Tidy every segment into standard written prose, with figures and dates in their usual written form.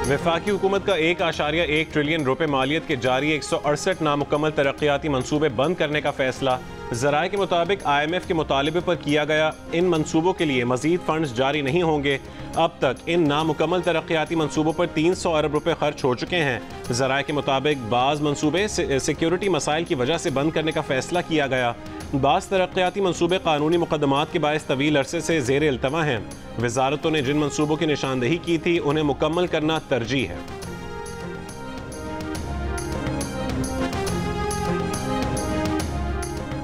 वफाकी हुकूमत का 1.1 ट्रिलियन रुपए मालियत के जारी 168 नामुकम्मल तरक्याती मंसूबे बंद करने का फैसला। ज़राए के मुताबिक IMF के मुतालबे पर किया गया। इन मंसूबों के लिए मजीद फंड्स जारी नहीं होंगे। अब तक इन नामुकम्मल तरक्याती मंसूबों पर 300 अरब रुपए खर्च हो चुके हैं। ज़राए के मुताबिक बाज़ मंसूबे सिक्योरिटी मसाइल की वजह से बंद करने का फैसला किया गया। बाज़ तरक्याती मंसूबे कानूनी मुकदमात के बायस तवील अरसे से ज़ेर इल्तवा हैं। वजारतों ने जिन मंसूबों की निशानदही की थी उन्हें मुकम्मल करना तरजीह है।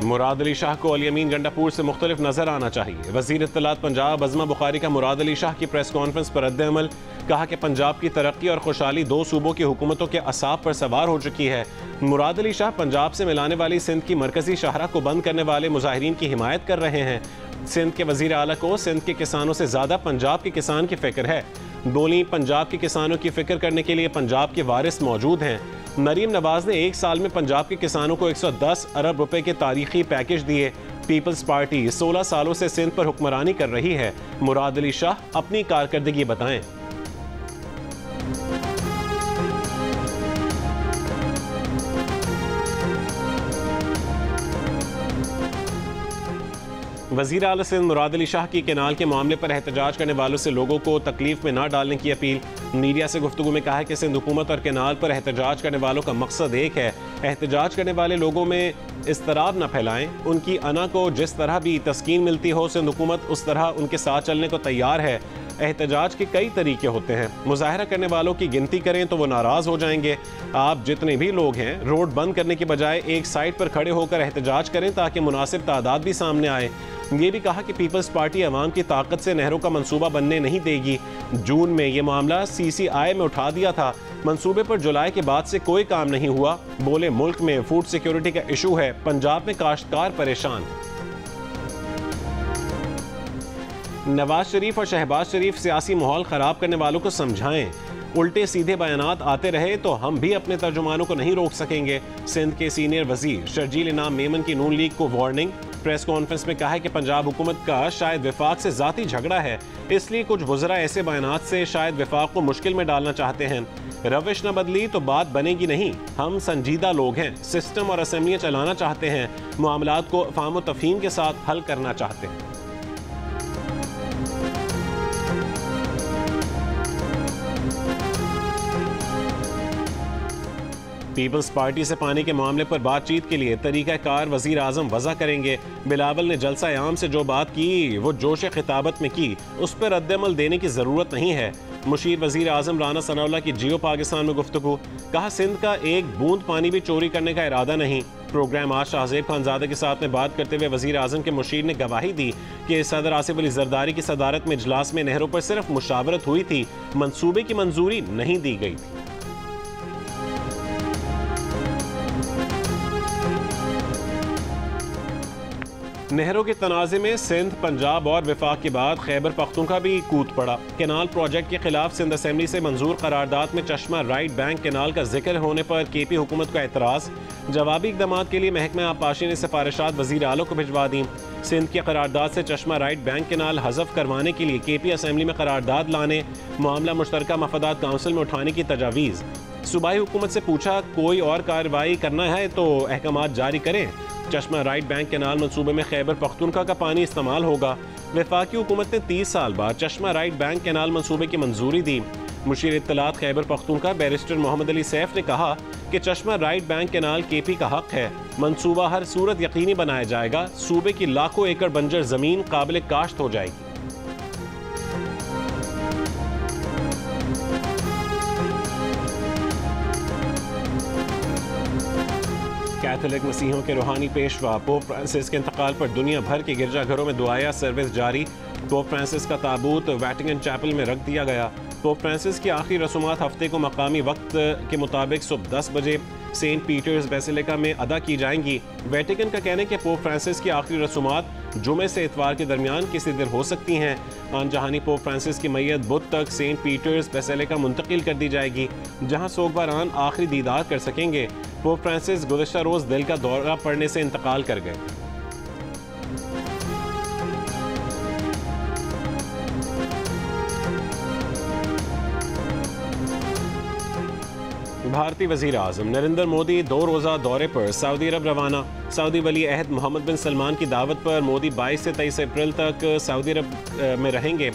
मुराद अली शाह को अल यमीन गंडापुर से मुख्तलिफ नजर आना चाहिए। वजीर इत्तलात पंजाब अज़मा बुखारी का मुराद अली शाह की प्रेस कॉन्फ्रेंस पर रद्द-ए-अमल। कहा कि पंजाब की तरक्की और खुशहाली दो सूबों की हुकूमतों के असाब पर सवार हो चुकी है। मुराद अली शाह पंजाब से मिलाने वाली सिंध की मरकजी शाहरा को बंद करने वाले मुजाहिरीन की हिमायत कर रहे हैं। सिंध के वजीर आला को सिंध के किसानों से ज्यादा पंजाब के किसान की फिक्र है। बोली, पंजाब के किसानों की फिक्र करने के लिए पंजाब के वारिस मौजूद हैं। नरीम नवाज ने एक साल में पंजाब के किसानों को 110 अरब रुपए के तारीखी पैकेज दिए। पीपल्स पार्टी 16 सालों से सिंध पर हुक्मरानी कर रही है। मुराद अली शाह अपनी कारकर्दगी बताएं। वज़ीर आला सिंध मुराद अली शाह की केनाल के मामले पर एहतजाज करने वालों से लोगों को तकलीफ में न डालने की अपील। मीडिया से गुफ्तगू में कहा है कि सिंध हुकूमत और केनाल पर एहतजाज करने वालों का मकसद एक है। एहतजाज करने वाले लोगों में इस्तराब न फैलाएं। उनकी अना को जिस तरह भी तस्कीन मिलती हो, सिंध हुकूमत उस तरह उनके साथ चलने को तैयार है। एहतजाज के कई तरीके होते हैं। मुजाहरा करने वालों की गिनती करें तो वो नाराज हो जाएंगे। आप जितने भी लोग हैं, रोड बंद करने के बजाय एक साइड पर खड़े होकर एहतजाज करें ताकि मुनासिब तादाद भी सामने आए। ये भी कहा कि पीपल्स पार्टी अवाम की ताकत से नहरों का मंसूबा बनने नहीं देगी। जून में ये मामला CCI में उठा दिया था। मंसूबे पर जुलाई के बाद से कोई काम नहीं हुआ। बोले, मुल्क में फूड सिक्योरिटी का इशू है, पंजाब में काश्तकार परेशान। नवाज शरीफ और शहबाज शरीफ सियासी माहौल खराब करने वालों को समझाएं। उल्टे सीधे बयानात आते रहे तो हम भी अपने तर्जुमानों को नहीं रोक सकेंगे। सिंध के सीनियर वजीर शर्जील इनाम मेमन की नून लीग को वार्निंग। प्रेस कॉन्फ्रेंस में कहा है कि पंजाब हुकूमत का शायद विफाक से जाती झगड़ा है, इसलिए कुछ वज़रा ऐसे बयानात से शायद विफाक को मुश्किल में डालना चाहते हैं। रविश न बदली तो बात बनेगी नहीं। हम संजीदा लोग हैं, सिस्टम और असेंबलियाँ चलाना चाहते हैं, मामलात को फ़ाहम व तफ़हीम के साथ हल करना चाहते हैं। पीपल्स पार्टी से पानी के मामले पर बातचीत के लिए तरीक़ाकार वज़ीर आज़म वज़ा करेंगे। बिलावल ने जलसा आम से जो बात की वो जोश खिताबत में की, उस पर रद्द-ए-अमल देने की ज़रूरत नहीं है। मुशीर वज़ीर आज़म राना सनाउल्लाह की जियो पाकिस्तान में गुफ्तगू। कहा, सिंध का एक बूंद पानी भी चोरी करने का इरादा नहीं। प्रोग्राम आज शाहजेब खानजादे के साथ में बात करते हुए वज़ीर आज़म के मुशीर ने गवाही दी कि सदर आसिफ अली जरदारी की सदारत में इजलास में नहरों पर सिर्फ मुशावरत हुई थी, मंसूबे की मंजूरी नहीं दी गई थी। नहरों के तनाज़े में सिंध, पंजाब और विफाक के बाद खैबर पख्तूनख्वा भी कूद पड़ा। केनाल प्रोजेक्ट के खिलाफ सिंध असेंबली से मंजूर करारदाद में चश्मा राइट बैंक केनाल का जिक्र होने पर KP हुकूमत का एतराज़। जवाबी इक़दामात के लिए महकमा आबपाशी ने सिफारिशात वज़ीर आला को भिजवा दी। सिंध की करारदाद से चश्मा राइट बैंक केनाल हज़फ करवाने के लिए KP असेंबली में करारदाद लाने, मामला मुश्तरका मफादात काउंसिल में उठाने की तजावीज़। सूबाई हुकूमत से पूछा, कोई और कार्रवाई करना है तो अहकामात जारी करें। चश्मा राइट बैंक केनाल मंसूबे में खैबर पख्तूनख्वा का पानी इस्तेमाल होगा। वफाकी हुकूमत ने 30 साल बाद चश्मा राइट बैंक केनाल मंसूबे की मंजूरी दी। मुशीर इत्तलात खैबर पख्तूनख्वा बैरिस्टर मोहम्मद अली सैफ ने कहा कि चश्मा राइट बैंक केनाल KP का हक है। मंसूबा हर सूरत यकीनी बनाया जाएगा। सूबे की लाखों एकड़ बंजर जमीन काबिल काश्त हो जाएगी। कैथोलिक मसीहों के रूहानी पेशवा पोप फ्रांसिस के इंतकाल पर दुनिया भर के गिरजाघरों में दुआया सर्विस जारी। पोप फ्रांसिस का ताबूत वेटिकन चैपल में रख दिया गया। पोप फ्रांसिस की आखिरी रसूमात हफ्ते को मकामी वक्त के मुताबिक सुबह 10 बजे सेंट पीटर्स बेसिलिका में अदा की जाएंगी। वेटिकन का कहना है कि पोप फ्रांसिस की आखिरी रसूमात जुमे से इतवार के दरमियान किसी दिन हो सकती हैं। आन जहानी पोप फ्रांसिस की मैयत बुध तक सेंट पीटर्स बेसिलिका मुंतकिल कर दी जाएगी, जहां सोगवारान आखिरी दीदार कर सकेंगे। पोप फ्रांसिस गुज़श्ता रोज़ दिल का दौरा पड़ने से इंतकाल कर गए। भारतीय वज़ीर आज़म नरेंद्र मोदी 2 रोज़ा दौरे पर सऊदी अरब रवाना। सऊदी वली अहद मोहम्मद बिन सलमान की दावत पर मोदी 22 से 23 अप्रैल तक सऊदी अरब में रहेंगे।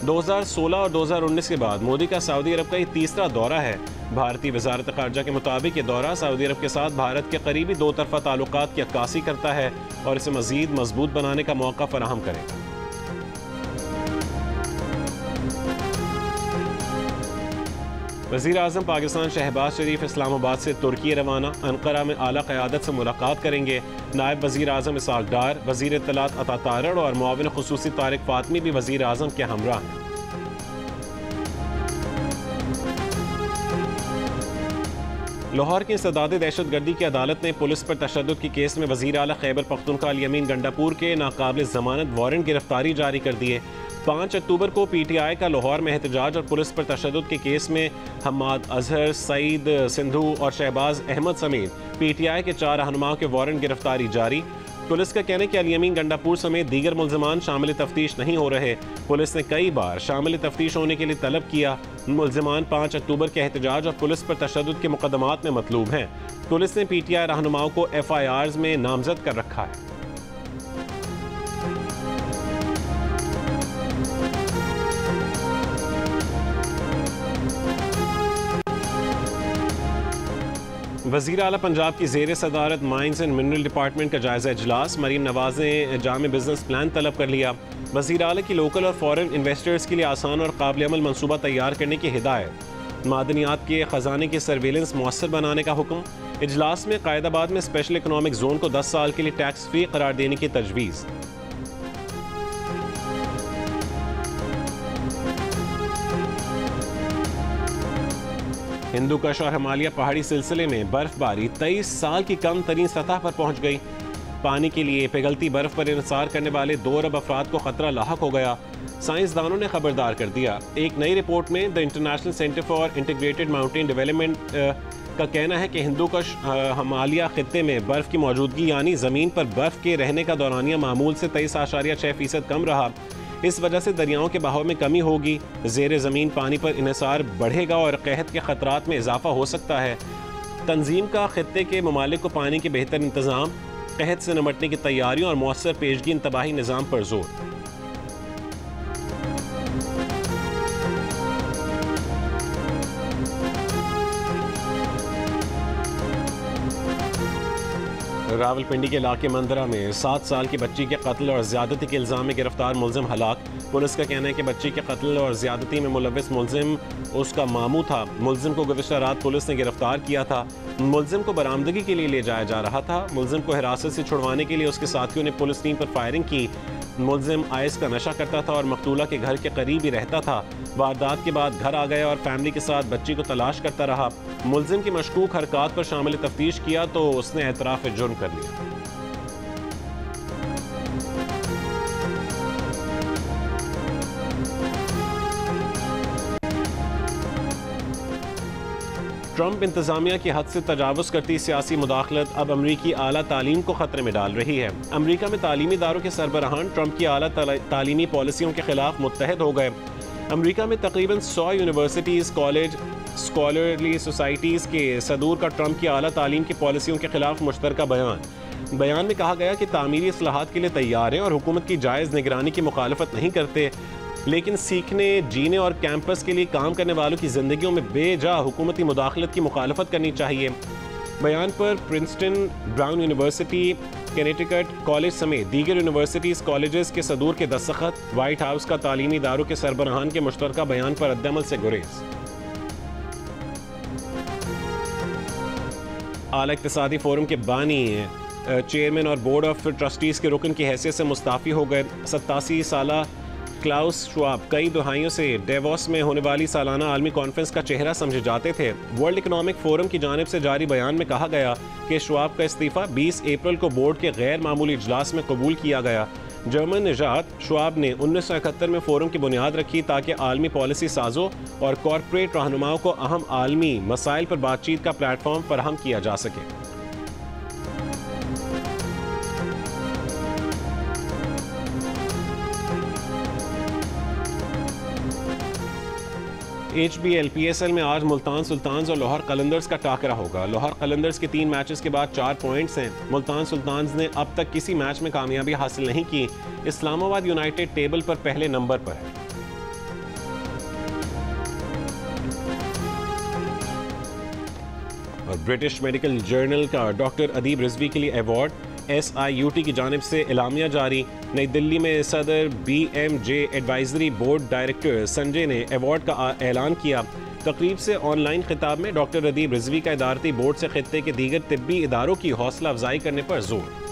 2016 और 2019 के बाद मोदी का सऊदी अरब का ये तीसरा दौरा है। भारतीय वजारत ख़ारजा के मुताबिक ये दौरा सऊदी अरब के साथ भारत के करीबी दो तरफ़ा ताल्लुकात की अक्कासी करता है और इसे मज़ीद मजबूत बनाने का मौका फराहम करेगा। वज़ीर आज़म पाकिस्तान शहबाज शरीफ इस्लामाबाद से तुर्की रवाना। अंकारा में आला क़यादत से मुलाकात करेंगे। नायब वज़ीर आज़म इसाक डार, वज़ीर इत्तलात अता तारड़ और मुआविन ख़ुसूसी तारिक फ़ातमी भी वज़ीर आज़म के हमरा हैं। लाहौर की इंसदाद दहशत गर्दी की अदालत ने पुलिस पर तशद्दुद के केस में वज़ीर आला खैबर पख्तूनख्वा अल यमीन गंडापुर के नाकाबिल ज़मानत वारंट गिरफ्तारी जारी कर दिए। 5 अक्टूबर को PTI का लाहौर में एहतजाज और पुलिस पर तशद्दुद के केस में हम्माद अजहर, सईद सिंधु और शहबाज अहमद समेत PTI के 4 रहनुमाओं के वारंट गिरफ्तारी जारी। पुलिस का कहना है कि अल यमीन गंडापुर समेत दीगर मुल्ज़िमान शामिल तफ्तीश नहीं हो रहे। पुलिस ने कई बार शामिल तफ्तीश होने के लिए तलब किया। मुल्ज़िमान 5 अक्टूबर के एहतजाज और पुलिस पर तशद्दुद के मुकदमात में मतलूब हैं। पुलिस ने PTI रहनुमाओं को FIRs में नामजद कर रखा है। वज़ीर आला पंजाब की ज़ेर सदारत माइंस एंड मिनरल डिपार्टमेंट का जायज़ा इजलास। मरीम नवाज़ ने जामे बिजनेस प्लान तलब कर लिया। वज़ीर आला की लोकल और फॉरेन इन्वेस्टर्स के लिए आसान और काबिल अमल मनसूबा तैयार करने की हिदायत। मादनियात के ख़जाने की सर्वेलेंस मौसर बनाने का हुक्म। इजलास में कायदाबाद में स्पेशल इकनॉमिक जोन को 10 साल के लिए टैक्स फ्री करार देने की तजवीज़। हिंदू कश और हिमालय पहाड़ी सिलसिले में बर्फबारी 23 साल की कम तरीन सतह पर पहुंच गई। पानी के लिए पिघलती बर्फ पर इंसार करने वाले 2 अरब अफराद को खतरा लाहक हो गया। साइंसदानों ने खबरदार कर दिया। एक नई रिपोर्ट में the international centre for integrated mountain development का कहना है कि हिंदू कश हिमालय खित्ते में बर्फ की मौजूदगी यानी ज़मीन पर बर्फ के रहने का दौरानिया मामूल से 23.6% कम रहा। इस वजह से दरियाओं के बहाव में कमी होगी। ज़ेर ज़मीन पानी पर इन्हिसार बढ़ेगा और कहत के ख़तरात में इजाफा हो सकता है। तंजीम का खित्ते के ममालिक को पानी के बेहतर इंतज़ाम, कहत से निमटने की तैयारियों और मौसर पेशगी इंतबाही निज़ाम पर जोर। रावलपिंडी के इलाके मंदरा में 7 साल की बच्ची के कत्ल और ज़्यादती के इल्ज़ाम में गिरफ्तार मुलजिम हलाक। पुलिस का कहना है कि बच्ची के कत्ल और ज़्यादती में मुलविस मुलजिम उसका मामू था। मुलजिम को गुज़िश्ता रात पुलिस ने गिरफ्तार किया था। मुलजिम को बरामदगी के लिए ले जाया जा रहा था। मुलजिम को हिरासत से छुड़वाने के लिए उसके साथियों ने पुलिस टीम पर फायरिंग की। मुलजिम आइस का नशा करता था और मकतूला के घर के करीब ही रहता था। वारदात के बाद घर आ गया और फैमिली के साथ बच्ची को तलाश करता रहा। मुलजिम की मशकूक हरकत पर शामिल तफ्तीश किया तो उसने एतराफ़ जुर्म कर लिया। ट्रंप इंतजामिया की हद से तजावुज़ करती सियासी मुदाखलत अब अमरीकी आला तालीम को खतरे में डाल रही है। अमरीका में तालीमी इदारों के सरबराहान ट्रंप की आला तालीमी पॉलिसियों के खिलाफ मुत्तहद हो गए। अमरीका में तकरीबन 100 यूनिवर्सिटीज़, कॉलेज, स्कॉलरली सोसाइटीज़ के सदूर का ट्रंप की आला तालीम की पॉलिसियों के खिलाफ मुश्तरका बयान में कहा गया कि तामीरी इस्लाहात के लिए तैयार हैं और हुकूमत की जायज़ निगरानी की मुखालफत नहीं करते, लेकिन सीखने, जीने और कैंपस के लिए काम करने वालों की ज़िंदगियों में बेजा हुकूमती मुदाखलत की मुखालफत करनी चाहिए। बयान पर Princeton, brown university, Connecticut college समेत दीगर यूनिवर्सिटीज़, कॉलेजेस के सदूर के दस्तखत। वाइट हाउस का तालीमी इदारों के सरबराहान के मुश्तरका बयान पर रद्दअमल से गुरेज। आला इक़्तिसादी फोरम के बानी चेयरमैन और बोर्ड ऑफ ट्रस्टीज़ के रुकन की हैसियत से मुस्ताफ़ी हो गए। 87 साला क्लाउस श्वाब कई दहाइयों से डेवोस में होने वाली सालाना आलमी कॉन्फ्रेंस का चेहरा समझे जाते थे। वर्ल्ड इकनॉमिक फोरम की जानिब से जारी बयान में कहा गया कि श्वाब का इस्तीफ़ा 20 अप्रैल को बोर्ड के गैर मामूली इजलास में कबूल किया गया। जर्मन निजात श्वाब ने 1971 में फोरम की बुनियाद रखी ताकि आलमी पॉलिसी साजों और कॉरपोरेट रहनुमाओं को अहम आलमी मसाइल पर बातचीत का प्लेटफॉर्म फराहम किया जा सके। HBL-PSL में आज मुल्तान सुल्तान्स और लाहौर कलंदर्स का टाकरा होगा। लाहौर कलंदर्स के 3 मैचेस के बाद 4 पॉइंट्स हैं। मुल्तान सुल्तान्स ने अब तक किसी मैच में कामयाबी हासिल नहीं की। इस्लामाबाद यूनाइटेड टेबल पर पहले नंबर पर है। और ब्रिटिश मेडिकल जर्नल का डॉक्टर अदीब रिजवी के लिए अवार्ड SIUT की जानिब से इलामिया जारी। नई दिल्ली में सदर BMJ advisory board director Sanjay ने अवार्ड का ऐलान किया। तकरीब से ऑनलाइन खिताब में डॉक्टर अदीब रिजवी का इदारती बोर्ड से खित्ते के दीगर तिब्बी इदारों की हौसला अफजाई करने पर जोर।